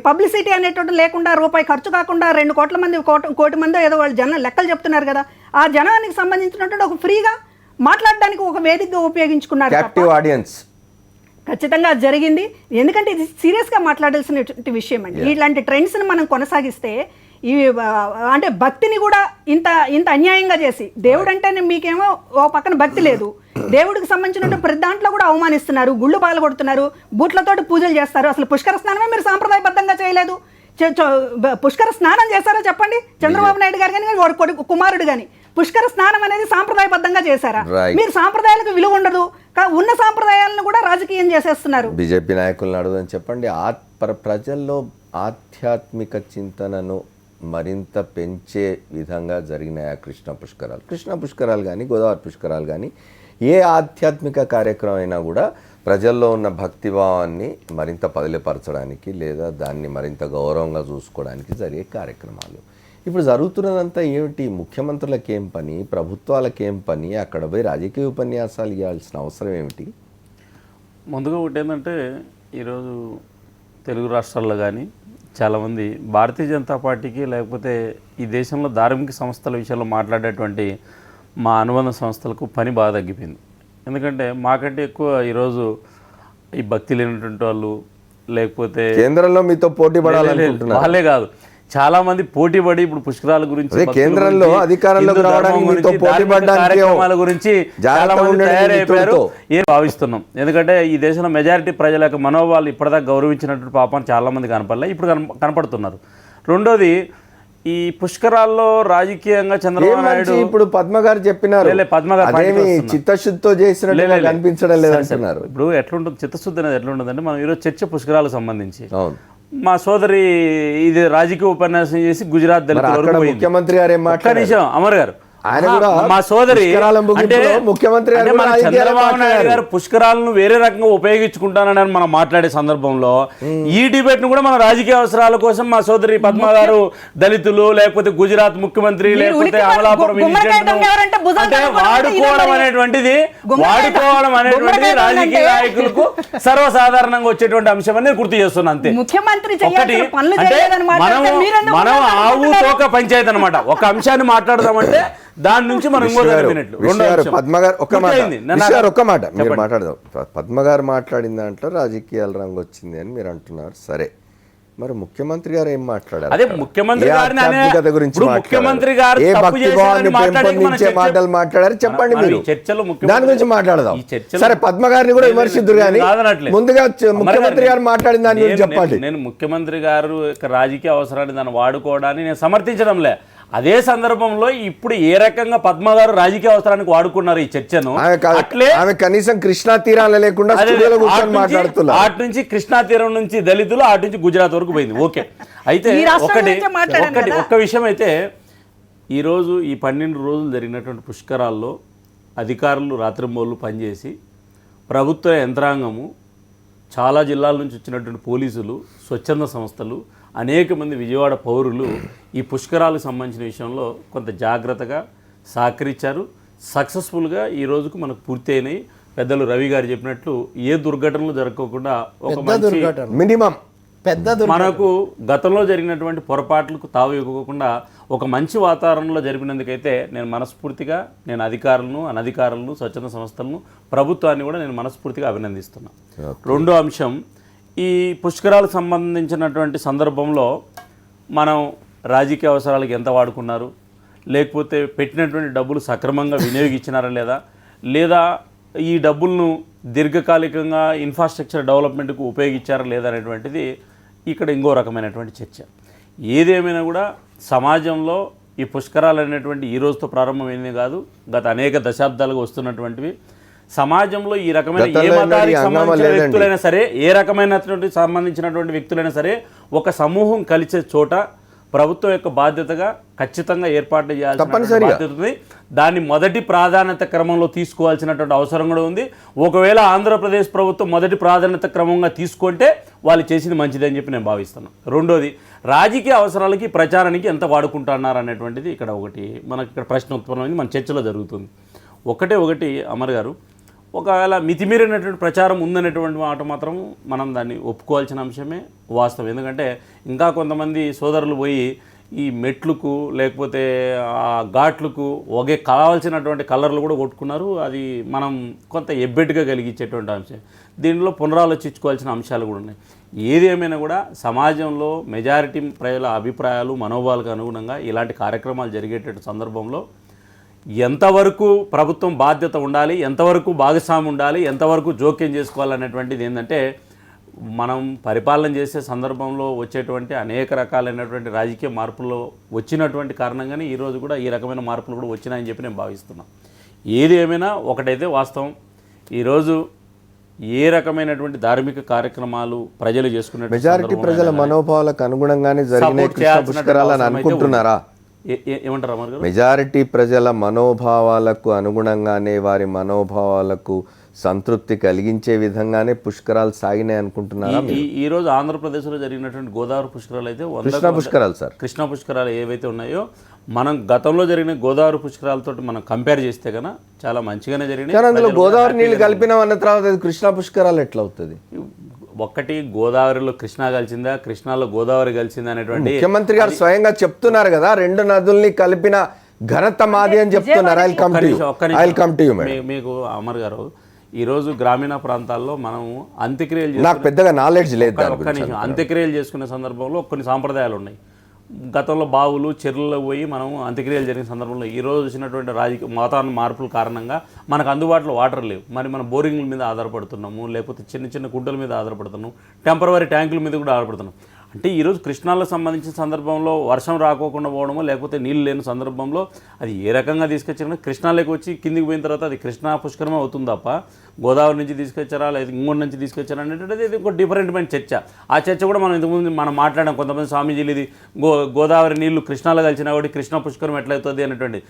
F: పబ్లిసిటీ అనేటువంటి లేకుండా, రూపాయి ఖర్చు కాకుండా 2 కోట్ల మంది కోటి మంది ఏదో వాళ్ళు జనం లెక్కలు చెప్తున్నారు కదా, ఆ జనానికి సంబంధించినటువంటి ఒక ఫ్రీగా మాట్లాడడానికి ఒక వేదికగా ఉపయోగించుకున్నారు. ఖచ్చితంగా జరిగింది. ఎందుకంటే ఇది సీరియస్గా మాట్లాడాల్సిన విషయం అండి. ఇట్లాంటి ట్రెండ్స్ని మనం కొనసాగిస్తే ఇవి అంటే భక్తిని కూడా ఇంత అన్యాయంగా చేసి, దేవుడు అంటే మీకేమో ఓ పక్కన భక్తి లేదు, దేవుడికి సంబంధించిన ప్రతి దాంట్లో కూడా అవమానిస్తున్నారు, గుళ్ళు పాల్గొడుతున్నారు, బూట్లతోటి పూజలు చేస్తారు. అసలు పుష్కర స్నానమే మీరు సాంప్రదాయబద్ధంగా చేయలేదు. పుష్కర స్నానం చేశారో చెప్పండి, చంద్రబాబు నాయుడు గారు కానీ వాడు కుమారుడు కానీ పుష్కర స్నానం అనేది సాంప్రదాయబద్ధంగా చేశారా? మీరు సాంప్రదాయాలకు విలువ ఉండదు, ఉన్న సాంప్రదాయాలను కూడా రాజకీయం చేసేస్తున్నారు.
A: బీజేపీ నాయకులను అడుగుదని చెప్పండి, ప్రజల్లో ఆధ్యాత్మిక చింతనను మరింత పెంచే విధంగా జరిగినాయి కృష్ణా పుష్కరాలు కానీ గోదావరి పుష్కరాలు కానీ ఏ ఆధ్యాత్మిక కార్యక్రమం అయినా కూడా ప్రజల్లో ఉన్న భక్తిభావాన్ని మరింత పదిలిపరచడానికి లేదా దాన్ని మరింత గౌరవంగా చూసుకోవడానికి జరిగే కార్యక్రమాలు. ఇప్పుడు జరుగుతున్నదంతా ఏమిటి? ముఖ్యమంత్రులకేం పని, ప్రభుత్వాలకేం పని, అక్కడ పోయి రాజకీయ ఉపన్యాసాలు ఇవ్వాల్సిన అవసరం ఏమిటి?
G: ముందుగా ఒకటి ఏంటంటే, ఈరోజు తెలుగు రాష్ట్రాల్లో కానీ చాలామంది భారతీయ జనతా పార్టీకి, లేకపోతే ఈ దేశంలో ధార్మిక సంస్థల విషయంలో మాట్లాడేటువంటి మా అనుబంధ సంస్థలకు పని బాగా తగ్గిపోయింది. ఎందుకంటే మాకంటే ఎక్కువ ఈరోజు ఈ భక్తి లేనటువంటి వాళ్ళు, లేకపోతే
A: కేంద్రంలో మీతో పోటీ పడాలనుకుంటున్నారు
G: వాళ్ళే కాదు, చాలా మంది పోటీ పడి ఇప్పుడు పుష్కరాల గురించి,
A: కేంద్రంలో అధికారంలోకి
G: కార్యక్రమాల గురించి చాలా మంది తయారైపోయారు ఏం భావిస్తున్నాం. ఎందుకంటే ఈ దేశంలో మెజారిటీ ప్రజల యొక్క మనోభావాలు ఇప్పటిదాకా గౌరవించినటువంటి పాపం చాలా మంది కనపడలే, ఇప్పుడు కనపడుతున్నారు. రెండోది, ఈ పుష్కరాల్లో రాజకీయంగా చంద్రబాబు నాయుడు,
A: ఇప్పుడు పద్మ గారు చెప్పినారు, చిత్తశుద్ధితో చేసినట్టు కనిపించడం లేదంటున్నారు.
G: ఇప్పుడు ఎట్లుంటుంది చిత్తశుద్ధి అనేది ఎట్లుంటుందంటే, మనం ఈరోజు చర్చ పుష్కరాలకు సంబంధించి మా సోదరి ఇది రాజకీయ ఉపన్యాసం చేసి గుజరాత్ దళితుల
A: మరి
G: వరకు
A: అక్కడ
G: పోయింది.
A: ముఖ్యమంత్రి గారు ఏం
G: ఒక్క
A: మాట్లాడారు?
G: నిమిషం అమర్ గారు,
A: ఆయన కూడా
G: మా సోదరి
A: పుష్కరాల ముగింపులో
G: అంటే
A: ముఖ్యమంత్రి గారు
G: అంటే మన
A: కూడా రాజకీయాలు
G: చంద్రబాబు నాయుడు
A: మాట్లాడారు.
G: గారు పుష్కరాలను వేరే రకంగా ఉపయోగించుకుంటానని మనం మాట్లాడే సందర్భంలో ఈ డిబేట్ ను కూడా మన రాజకీయ అవసరాల కోసం మా సోదరి పద్మ గారు దళితులు లేకపోతే గుజరాత్ ముఖ్యమంత్రి
F: మీరు
G: లేకపోతే
F: ఉనికి
G: అమలాపురం
F: గుమ్మడికాయ
G: ఇన్సిడెంట్
F: దొంగ ఎవరంటే భుజాలు
G: అంటే
F: తడుముకోవడం
G: వాడుకోవడం
F: ఇదే మరి.
G: అనేటువంటిది
F: గుమ్మడికాయ దొంగ
G: రాజకీయ
F: అంటే
G: నాయకులకు సర్వసాధారణంగా వచ్చేటువంటి అంశం అని గుర్తు చేస్తున్నా అంతే.
F: ముఖ్యమంత్రి
G: ఒకటి
F: చేయాల్సిన పనులు
G: అంటే
F: చేయలేదని మాట్లాడితే మీరెందుకు
G: మనం ఆవు
F: మాట్లాడుకుంటున్నారు?
G: తోక పంచాయతీ అనమాట. ఒక అంశాన్ని మాట్లాడదామంటే దాని నుంచి మనం ఇంకో దాని వినట్లు. రెండో అంశం.
A: పద్మ గారు ఒక్క మాట
G: పూర్తయింది.
A: విష్ గారు ఒక్క మాట మీరు
G: చెప్పండి.
A: మాట్లాడదాం. పద్మ గారు మాట్లాడిన దాంట్లో రాజకీయాల రంగు వచ్చింది అని మీరు అంటున్నారు. సరే, మరి ముఖ్యమంత్రి గారు ఏం మాట్లాడారు?
G: అదే ముఖ్యమంత్రి
A: ఏ
G: గారిని అనే-
A: ఆధ్యాత్మికత గురించి
G: ఇప్పుడు
A: మాట్లాడారు?
G: ముఖ్యమంత్రి గారు
A: ఏ
G: తప్పు
A: భక్తి
G: చేశారని
A: భావాన్ని
G: మాట్లాడడానికి మన
A: పెంపొందించే
G: చర్చ-
A: మాటలు మాట్లాడారు చెప్పండి
G: మన
A: మీరు.
G: ఈ చర్చలో ముఖ్యమంత్రి-
A: దాని గురించి మాట్లాడదాం.
G: ఈ చర్చలో-
A: సరే, పద్మ గారిని కూడా
G: నేను-
A: విమర్శిద్దురు కానీ
G: నేను కాదనట్లేదు.
A: ముందుగా ముఖ్యమంత్రి గారు మాట్లాడిన దాని గురించి
G: నేను-
A: చెప్పండి.
G: నేను ముఖ్యమంత్రి గారు యొక్క రాజకీయ అవసరాన్ని దాన్ని వాడుకోవడాన్ని నేను సమర్థించడంలే. అదే సందర్భంలో ఇప్పుడు ఏ రకంగా పద్మ గారు రాజకీయ అవసరానికి వాడుకున్నారు ఈ చర్చను,
A: ఆమె కాదు,
G: అట్లే
A: ఆమె కనీసం కృష్ణా తీరాలు లేకుండా
G: అదే
A: స్టూడియోలో కూర్చొని మాట్లాడుతున్నారు.
G: అటు నుంచి కృష్ణా తీరం నుంచి దళితులు అటు నుంచి గుజరాత్ వరకు పోయింది. ఓకే, అయితే
F: ఈ రాష్ట్రం
G: ఒకటి
F: గురించే మాట్లాడాను కదా.
G: ఒక్క విషయం అయితే ఈరోజు ఈ 12 రోజులు జరిగినటువంటి పుష్కరాల్లో అధికారులు రాత్రింబోళ్ళు పనిచేసి ప్రభుత్వ యంత్రాంగము చాలా జిల్లాల నుంచి వచ్చినటువంటి పోలీసులు స్వచ్ఛంద సంస్థలు అనేక మంది విజయవాడ పౌరులు ఈ పుష్కరాలకు సంబంధించిన విషయంలో కొంత జాగ్రత్తగా సహకరించారు. సక్సెస్ఫుల్గా ఈ రోజుకు మనకు పూర్తి అయినాయి. పెద్దలు రవి గారు చెప్పినట్లు ఏ దుర్ఘటనలు జరగకుండా ఒక మంచి
A: మినిమం
E: పెద్ద
G: మనకు గతంలో జరిగినటువంటి పొరపాట్లకు తావు ఇవ్వకుండా ఒక మంచి వాతావరణంలో జరిపినందుకైతే నేను మనస్ఫూర్తిగా నేను అధికారులను అనధికారులను స్వచ్ఛంద సంస్థలను ప్రభుత్వాన్ని కూడా నేను మనస్ఫూర్తిగా అభినందిస్తున్నాను. రెండో అంశం, ఈ పుష్కరాలకు సంబంధించినటువంటి సందర్భంలో మనం రాజకీయ అవసరాలకు ఎంత వాడుకున్నారు, లేకపోతే పెట్టినటువంటి డబ్బులు సక్రమంగా వినియోగించినారా లేదా ఈ డబ్బులను దీర్ఘకాలికంగా ఇన్ఫ్రాస్ట్రక్చర్ డెవలప్మెంట్కు ఉపయోగించారా లేదా అనేటువంటిది ఇక్కడ ఇంకో రకమైనటువంటి చర్చ. ఏదేమైనా కూడా సమాజంలో ఈ పుష్కరాలు అనేటువంటి ఈ రోజుతో ప్రారంభమైంది కాదు, గత అనేక దశాబ్దాలుగా వస్తున్నటువంటివి. సమాజంలో ఈ రకమైన ఏ మతానికి సంబంధించిన వ్యక్తులైనా సరే, ఏ రకమైనటువంటి సంబంధించినటువంటి వ్యక్తులైనా సరే ఒక సమూహం కలిసే చోట ప్రభుత్వం యొక్క బాధ్యతగా ఖచ్చితంగా ఏర్పాట్లు చేయాల్సిన బాధ్యత ఉంది. దాన్ని మొదటి ప్రాధాన్యత క్రమంలో తీసుకోవాల్సినటువంటి అవసరం కూడా ఉంది. ఒకవేళ ఆంధ్రప్రదేశ్ ప్రభుత్వం మొదటి ప్రాధాన్యత క్రమంగా తీసుకుంటే వాళ్ళు చేసింది మంచిదని చెప్పి నేను భావిస్తున్నాను. రెండోది, రాజకీయ అవసరాలకి ప్రచారానికి ఎంత వాడుకుంటున్నారు అనేటువంటిది ఇక్కడ ఒకటి మనకి ఇక్కడ ప్రశ్న ఉత్పన్నమైంది, మన చర్చలో జరుగుతుంది. ఒకటి అమర్ గారు, ఒకవేళ మితిమీరినటువంటి ప్రచారం ఉందనేటువంటి మాట మాత్రం మనం దాన్ని ఒప్పుకోవాల్సిన అంశమే వాస్తవం. ఎందుకంటే ఇంకా కొంతమంది సోదరులు పోయి ఈ మెట్లకు లేకపోతే ఆ ఘాట్లకు ఒకే కావాల్సినటువంటి కలర్లు కూడా కొట్టుకున్నారు. అది మనం కొంత ఎబ్బెట్టుగా కలిగించేటువంటి అంశం. దీనిలో పునరాలోచించుకోవాల్సిన అంశాలు కూడా ఉన్నాయి. ఏది ఏమైనా కూడా సమాజంలో మెజారిటీ ప్రజల అభిప్రాయాలు మనోభావాలకు అనుగుణంగా ఇలాంటి కార్యక్రమాలు జరిగేటటువంటి సందర్భంలో ఎంతవరకు ప్రభుత్వం బాధ్యత ఉండాలి, ఎంతవరకు భాగస్వామి ఉండాలి, ఎంతవరకు జోక్యం చేసుకోవాలనేటువంటిది ఏంటంటే మనం పరిపాలన చేసే సందర్భంలో వచ్చేటువంటి అనేక రకాలైనటువంటి రాజకీయ మార్పుల్లో వచ్చినటువంటి కారణంగానే ఈరోజు కూడా ఈ రకమైన మార్పులు కూడా వచ్చినాయని చెప్పి నేను భావిస్తున్నాను. ఏది ఏమైనా ఒకటైతే వాస్తవం, ఈరోజు ఏ రకమైనటువంటి ధార్మిక కార్యక్రమాలు ప్రజలు చేసుకునే
A: మెజారిటీ ప్రజల మనోభావాలకు అనుగుణంగానే జరిగిన పుష్కరాలని అనుకుంటున్నారా?
G: ఏమంటారు అమర్ గారు?
A: మెజారిటీ ప్రజల మనోభావాలకు అనుగుణంగానే వారి మనోభావాలకు సంతృప్తి కలిగించే విధంగానే పుష్కరాలు సాగినాయి అనుకుంటున్నారా?
G: ఈ రోజు ఆంధ్రప్రదేశ్లో జరిగినటువంటి గోదావరి పుష్కరాలు అయితే
A: కృష్ణా పుష్కరాలు సార్,
G: కృష్ణా పుష్కరాలు ఏవైతే ఉన్నాయో మనం గతంలో జరిగిన గోదావరి పుష్కరాలతో మనం కంపేర్ చేస్తే కన్నా చాలా మంచిగానే జరిగినాయి.
A: కానీ అందులో గోదావరి నీళ్లు కలిపినాం అన్న తర్వాత అది కృష్ణా పుష్కరాలు ఎట్లా అవుతుంది?
G: ఒక్కటి గోదావరిలో కృష్ణా కలిసిందా, కృష్ణాలో గోదావరి కలిసిందా అనేటువంటి
A: ముఖ్యమంత్రి గారు స్వయంగా చెప్తున్నారు కదా, రెండు నదుల్ని కలిపిన ఘనత మాది అని చెప్తున్నారు.
G: మీకు అమర్ గారు, ఈరోజు గ్రామీణ ప్రాంతాల్లో మనం అంత్యక్రియలు
A: నాకు పెద్దగా నాలెడ్జ్ లేదు.
G: అంత్యక్రియలు చేసుకునే సందర్భంలో కొన్ని సాంప్రదాయాలు ఉన్నాయి. గతంలో బావులు చెరువుల్లో పోయి మనం అంత్యక్రియలు జరిగిన సందర్భంలో ఈరోజు వచ్చినటువంటి రాజకీయ వాతావరణ మార్పుల కారణంగా మనకు అందుబాటులో వాటర్ లేవు. మరి మనం బోరింగ్ల మీద ఆధారపడుతున్నాము, లేకపోతే చిన్న చిన్న గుడ్డల మీద ఆధారపడుతున్నాము, టెంపరవరీ ట్యాంకుల మీద కూడా ఆధారపడుతున్నాం. అంటే ఈరోజు కృష్ణాలకు సంబంధించిన సందర్భంలో వర్షం రాకోకుండా పోవడమో లేకపోతే నీళ్ళు లేని సందర్భంలో అది ఏ రకంగా తీసుకొచ్చినా కృష్ణాలోకి వచ్చి కిందికి పోయిన తర్వాత అది కృష్ణా పుష్కరమే అవుతుంది తప్ప గోదావరి నుంచి తీసుకొచ్చారా లేదా ఇంకోటి నుంచి తీసుకొచ్చారా అనేటువంటిది ఇది ఒక డిఫరెంట్ చర్చ. ఆ చర్చ కూడా మనం ఇంతకుముందు మనం మాట్లాడాం. కొంతమంది స్వామీజీలు ఇది గోదావరి నీళ్లు కృష్ణాలో కలిసినా కూడా కృష్ణా పుష్కరం ఎట్లయితుంది అనేటువంటి.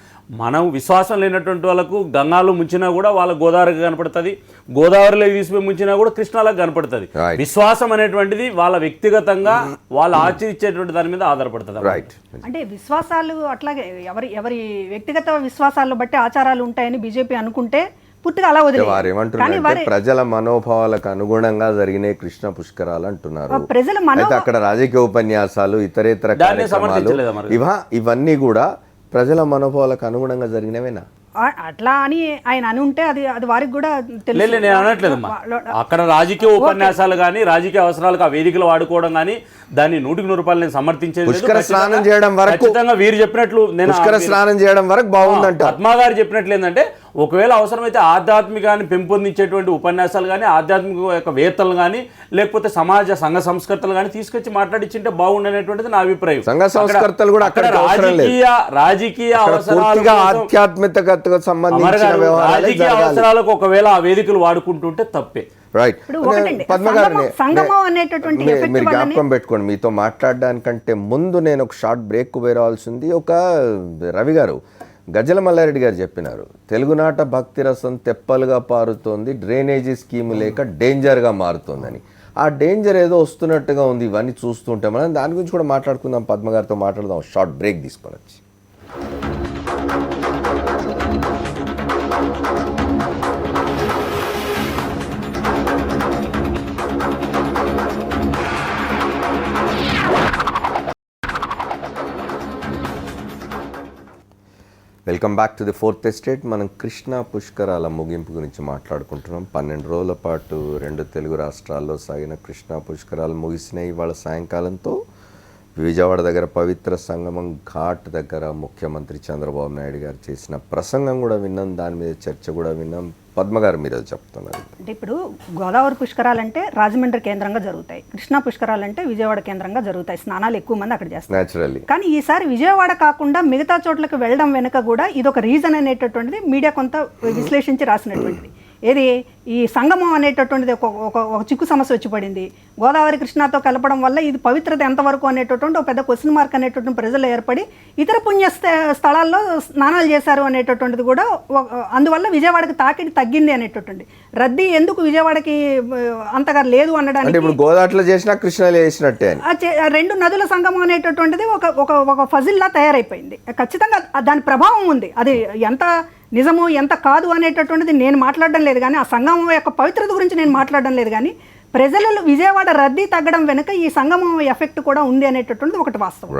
G: మనం విశ్వాసం లేనటువంటి వాళ్ళకు గంగాలో ముంచినా కూడా వాళ్ళ గోదావరికి కనపడుతుంది, గోదావరిలో తీసుకుపోయి ముంచినా కూడా కృష్ణాలకు కనపడుతుంది. విశ్వాసం అనేటువంటిది వాళ్ళ వ్యక్తిగతంగా వాళ్ళు ఆచరించేటువంటి దాని మీద ఆధారపడుతుంది.
A: రైట్.
F: అంటే విశ్వాసాలు అట్లాగే ఎవరి వ్యక్తిగత విశ్వాసాలను బట్టి ఆచారాలు ఉంటాయని బీజేపీ అనుకుంటే పూర్తిగా అలా
A: వారు
F: వదిలేదు.
A: ఏమంటున్నారు, ప్రజల మనోభావాలకు అనుగుణంగా జరిగిన కృష్ణ పుష్కరాలు అంటున్నారు.
F: ప్రజల
A: అయితే అక్కడ రాజకీయ ఉపన్యాసాలు, ఇతరేతర
G: దాన్ని
A: కార్యక్రమాలు
G: సమర్థించలేదా మరి?
A: ఇవన్నీ కూడా ప్రజల మనోభావాలకు అనుగుణంగా జరిగినవేనా?
F: అట్లా అని ఆయన అని ఉంటే అది వారికి కూడా
G: లేదు, నేను అనట్లేదమ్మా. అక్కడ రాజకీయ ఉపన్యాసాలు కానీ రాజకీయ అవసరాలకు ఆ వేదికలు వాడుకోవడం కానీ దాన్ని 100% నేను సమర్థించేది లేదు.
A: పుష్కర స్నానం చేయడం వరకు
G: ఖచ్చితంగా వీరు చెప్పినట్లు
A: పుష్కర స్నానం చేయడం వరకు బాగుందంట.
G: పద్మా గారు చెప్పినట్లు ఏంటంటే ఒకవేళ అవసరమైతే ఆధ్యాత్మికాన్ని పెంపొందించేటువంటి ఉపన్యాసాలు కానీ ఆధ్యాత్మిక యొక్క వేత్తలు కానీ లేకపోతే సమాజ సంఘ సంస్కర్తలు కానీ తీసుకొచ్చి మాట్లాడించింటే బాగుండనేటువంటిది నా అభిప్రాయం.
A: సంఘ సంస్కర్తలు కూడా అక్కడ
G: రాజకీయ
A: ఆధ్యాత్మికతకు సంబంధించిన
G: రాజకీయ అవసరాలకు ఒకవేళ ఆ వేదికలు వాడుకుంటుంటే తప్పే.
A: రైట్. పద్మ గారు, మీరు జ్ఞాపకం పెట్టుకోండి, మీతో మాట్లాడడానికంటే ముందు నేను ఒక షార్ట్ బ్రేక్ వేరాల్సింది. ఒక రవి గారు, గజ్జల మల్లారెడ్డి గారు చెప్పినారు, తెలుగునాట భక్తి రసం తెప్పలుగా పారుతోంది, డ్రైనేజీ స్కీమ్ లేక డేంజర్గా మారుతోందని. ఆ డేంజర్ ఏదో వస్తున్నట్టుగా ఉంది ఇవన్నీ చూస్తుంటే. మనం దాని గురించి కూడా మాట్లాడుకుందాం, పద్మ గారితో మాట్లాడదాం. షార్ట్ బ్రేక్ తీసుకొని వచ్చి welcome back to the fourth estate. మనం కృష్ణా పుష్కరాల ముగింపు గురించి మాట్లాడుకుంటున్నాం. 12 రోజుల పాటు 2 తెలుగు రాష్ట్రాల్లో సాగిన కృష్ణా పుష్కరాలు ముగిసినాయి. ఇవాళ సాయంకాలంతో విజయవాడ దగ్గర పవిత్ర సంగమం ఘాట్ దగ్గర ముఖ్యమంత్రి చంద్రబాబు నాయుడు గారు చేసిన ప్రసంగం కూడా విన్నాం, దాని మీద చర్చ కూడా విన్నాం. పద్మ గారు, మీరు అది చెప్తున్నారు.
F: అంటే ఇప్పుడు గోదావరి పుష్కరాలంటే రాజమండ్రి కేంద్రంగా జరుగుతాయి, కృష్ణా పుష్కరాలంటే విజయవాడ కేంద్రంగా జరుగుతాయి. స్నానాలు ఎక్కువ మంది అక్కడ చేస్తారు
A: న్యాచురల్లీ.
F: కానీ ఈసారి విజయవాడ కాకుండా మిగతా చోట్లకు వెళ్ళడం వెనుక కూడా ఇదొక రీజన్ అనేటటువంటిది మీడియా కొంత విశ్లేషించి రాసినటువంటిది. ఏది ఈ సంగమం అనేటటువంటిది ఒక చిక్కు సమస్య వచ్చి పడింది. గోదావరి కృష్ణాతో కలపడం వల్ల ఇది పవిత్రత ఎంతవరకు అనేటటువంటి ఒక పెద్ద క్వశ్చన్ మార్క్ అనేటటువంటి ప్రజలు ఏర్పడి ఇతర పుణ్య స్థలాల్లో స్నానాలు చేశారు అనేటటువంటిది కూడా, అందువల్ల విజయవాడకి తాకిడి తగ్గింది అనేటటువంటి. రద్దీ ఎందుకు విజయవాడకి అంతగా లేదు అనడానికి
A: ఇప్పుడు గోదావరిలో చేసినా కృష్ణలో చేసినట్టే
F: 2 నదుల సంగమం అనేటటువంటిది ఒక ఫజిల్లా తయారైపోయింది. ఖచ్చితంగా దాని ప్రభావం ఉంది. అది ఎంత నిజము ఎంత కాదు అనేటటువంటిది నేను మాట్లాడడం లేదు, కానీ ఆ సంగమం యొక్క పవిత్రత గురించి నేను మాట్లాడడం లేదు. కానీ ప్రజలలో విజయవాడ రద్దీ తగ్గడం వెనుక ఈ సంగమం ఎఫెక్ట్ కూడా ఉంది అనేటటువంటిది ఒకటి వాస్తవం.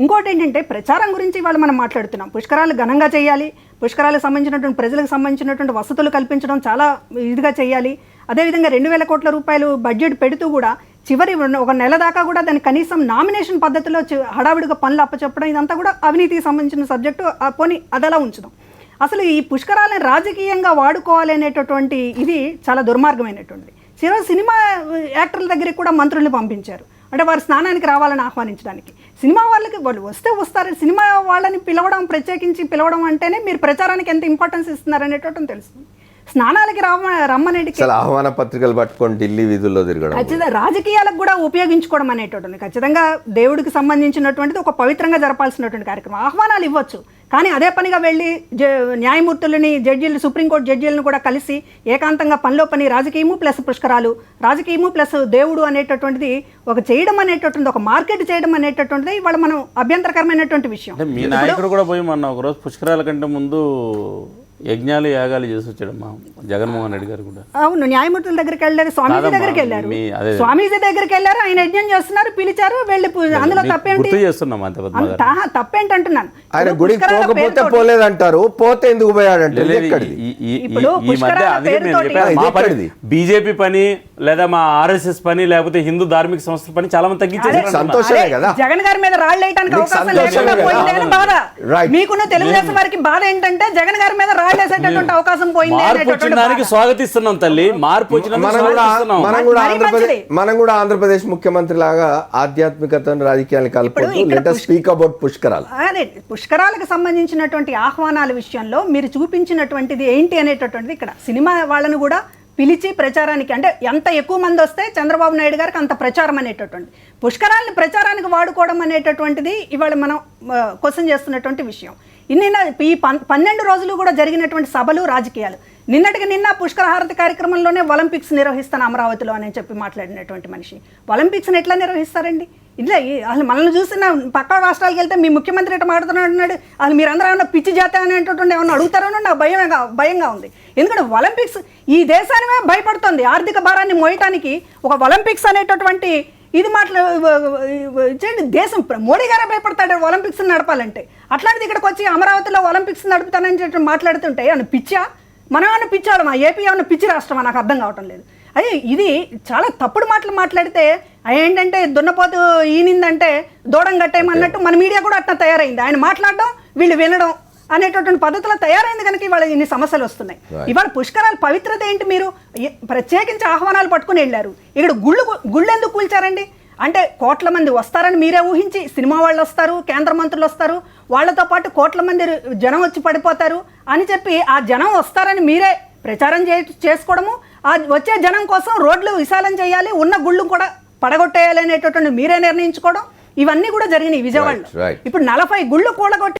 F: ఇంకోటి ఏంటంటే ప్రచారం గురించి ఇవాళ మనం మాట్లాడుతున్నాం. పుష్కరాలు ఘనంగా చేయాలి, పుష్కరాలకు సంబంధించినటువంటి ప్రజలకు సంబంధించినటువంటి వసతులు కల్పించడం చాలా ఇదిగా చేయాలి. అదేవిధంగా 2,000 కోట్ల రూపాయలు బడ్జెట్ పెడుతూ కూడా చివరి 1 నెల దాకా కూడా దాన్ని కనీసం నామినేషన్ పద్ధతిలో హడావిడిగా పనులు అప్పచెప్పడం, ఇదంతా కూడా అవినీతికి సంబంధించిన సబ్జెక్టు. పోనీ అదలా ఉంచుదాం. అసలు ఈ పుష్కరాలను రాజకీయంగా వాడుకోవాలి అనేటటువంటి ఇది చాలా దుర్మార్గమైనటువంటిది. సినిమా యాక్టర్ల దగ్గరికి కూడా మంత్రుల్ని పంపించారు, అంటే వారు స్నానానికి రావాలని ఆహ్వానించడానికి. సినిమా వాళ్ళకి వాళ్ళు వస్తారు, సినిమా వాళ్ళని పిలవడం, ప్రత్యేకించి పిలవడం అంటేనే మీరు ప్రచారానికి ఎంత ఇంపార్టెన్స్ ఇస్తున్నారు అనేటటువంటి తెలుస్తుంది. స్నానాలకి రమ్మనేది
A: ఆహ్వాన పత్రికలు పట్టుకొని ఢిల్లీ వీధుల్లో తిరగడం,
F: ఖచ్చితంగా రాజకీయాలకు కూడా ఉపయోగించుకోవడం అనేటటువంటి, ఖచ్చితంగా దేవుడికి సంబంధించినటువంటిది ఒక పవిత్రంగా జరపాల్సినటువంటి కార్యక్రమం. ఆహ్వానాలు ఇవ్వచ్చు, కానీ అదే పనిగా వెళ్ళి న్యాయమూర్తులని, జడ్జీలు, సుప్రీంకోర్టు జడ్జీలను కూడా కలిసి ఏకాంతంగా పనిలో పని రాజకీయము ప్లస్ పుష్కరాలు, రాజకీయము ప్లస్ దేవుడు అనేటటువంటిది ఒక చేయడం అనేటటువంటి, ఒక మార్కెట్ చేయడం అనేటటువంటిది ఇవాళ మనం అభ్యంతరకరమైనటువంటి విషయం.
G: మీ నాయకుడు కూడా పోయి మొన్న ఒకరోజు పుష్కరాల కంటే ముందు యజ్ఞాలు యాగాలు చేసి వచ్చాడు మా జగన్మోహన్ రెడ్డి గారు కూడా.
F: అవును, న్యాయమూర్తుల దగ్గరికి వెళ్ళారు, స్వామీజీ దగ్గరికి వెళ్ళారు, స్వామీజీ దగ్గరికి వెళ్ళారు, ఆయన యజ్ఞం చేస్తున్నారు, పిలిచారు, వెళ్ళి అందులో తప్పేంటి తప్పేంటి అంటున్నాను.
A: ఆయన గుడికి పోకపోతే పోలేదంటారు, పోతే ఎందుకు పోయాడంటే
G: బీజేపీ పని లేదా మా ఆర్ఎస్ఎస్ పని లేకపోతే హిందూ ధార్మిక సంస్థల పని చాలా మంది తగ్గించారు.
F: సంతోషమే కదా. జగన్ గారి మీద రాళ్ళు వేయడానికి అవకాశం లేకుండా పోయిందని బాధ. మీకున్న తెలుగుదేశం వారికి బాధ ఏంటంటే జగన్ గారి మీద రాళ్ళు వేసేటటువంటి అవకాశం పోయింది
G: మార్పు
F: అనేటటువంటి
G: వచ్చినానికి
F: బాధ.
G: స్వాగతిస్తున్నాం తల్లి, మార్పు వచ్చినందుకు
A: మనం కూడా
G: స్వాగతిస్తున్నాం.
A: మనం కూడా ఆంధ్రప్రదేశ్ ముఖ్యమంత్రి లాగా ఆధ్యాత్మికతను రాజకీయాన్ని కలుపుకుంటూ
F: ఇక్కడ
A: లెట్ us స్పీక్ అబౌట్ పుష్కరాలు.
F: అదే పుష్కరాలకు సంబంధించినటువంటి ఆహ్వానాల విషయంలో మీరు చూపించినటువంటిది ఏంటి అనేటటువంటిది ఇక్కడ సినిమా వాళ్ళను కూడా పిలిచి ప్రచారానికి, అంటే ఎంత ఎక్కువ మంది వస్తే చంద్రబాబు నాయుడు గారికి అంత ప్రచారం అనేటటువంటి, పుష్కరాలను ప్రచారానికి వాడుకోవడం అనేటటువంటిది ఇవాళ మనం క్వశ్చన్ చేస్తున్నటువంటి విషయం. ఈ 12 రోజులు కూడా జరిగినటువంటి సభలు రాజకీయాలు, నిన్నటికి నిన్న పుష్కర హారతి కార్యక్రమంలోనే ఒలింపిక్స్ నిర్వహిస్తాను అమరావతిలో అని చెప్పి మాట్లాడినటువంటి మనిషి ఒలింపిక్స్ని ఎట్లా నిర్వహిస్తారండి? ఇట్లా అసలు మనల్ని చూసిన పక్క రాష్ట్రాలకు వెళ్తే మీ ముఖ్యమంత్రి ఎట్లా మాట్లాడుతున్నాడు, అసలు మీరందరూ ఏమన్నా పిచ్చి జాత అనేటటువంటి ఏమన్నా అడుగుతారో నాకు భయంగా ఉంది. ఎందుకంటే ఒలింపిక్స్ ఈ దేశానివే భయపడుతుంది ఆర్థిక భారాన్ని మోయటానికి. ఒక ఒలింపిక్స్ అనేటటువంటి ఇది చేయండి, దేశం మోడీ గారే భయపడతాడు ఒలింపిక్స్ నడపాలంటే. అట్లాంటిది ఇక్కడికి వచ్చి అమరావతిలో ఒలింపిక్స్ నడుపుతానని చెప్పి మాట్లాడుతుంటే అని పిచ్చా, మనం ఏమన్నా పిచ్చాడు, మా ఏపీ ఏమన్నా పిచ్చి రాష్ట్రమా, నాకు అర్థం కావటం లేదు. అదే ఇది చాలా తప్పుడు మాటలు మాట్లాడితే ఏంటంటే దున్నపోతు ఈనిందంటే దూడం కట్టేయమన్నట్టు మన మీడియా కూడా అట్లా తయారైంది. ఆయన మాట్లాడడం వీళ్ళు వినడం అనేటటువంటి పద్ధతిలో తయారైంది కనుక ఇవాళ ఇన్ని సమస్యలు వస్తున్నాయి. ఇవాళ పుష్కరాల పవిత్రత ఏంటి? మీరు ప్రత్యేకించి ఆహ్వానాలు పట్టుకుని వెళ్ళారు, ఇక్కడ గుళ్ళు ఎందుకు కూల్చారండి? అంటే కోట్ల మంది వస్తారని మీరే ఊహించి, సినిమా వాళ్ళు వస్తారు, కేంద్ర మంత్రులు వస్తారు, వాళ్ళతో పాటు కోట్ల మంది జనం వచ్చి పడిపోతారు అని చెప్పి ఆ జనం వస్తారని మీరే ప్రచారం చేసుకోవడము, ఆ వచ్చే జనం కోసం రోడ్లు విశాలం చేయాలి, ఉన్న గుళ్ళు కూడా పడగొట్టేయాలి అనేటటువంటి మీరే నిర్ణయించుకోవడం, ఇవన్నీ కూడా జరిగినాయి విజయవాడలో. ఇప్పుడు 40 గుళ్ళు కూడగొట్టి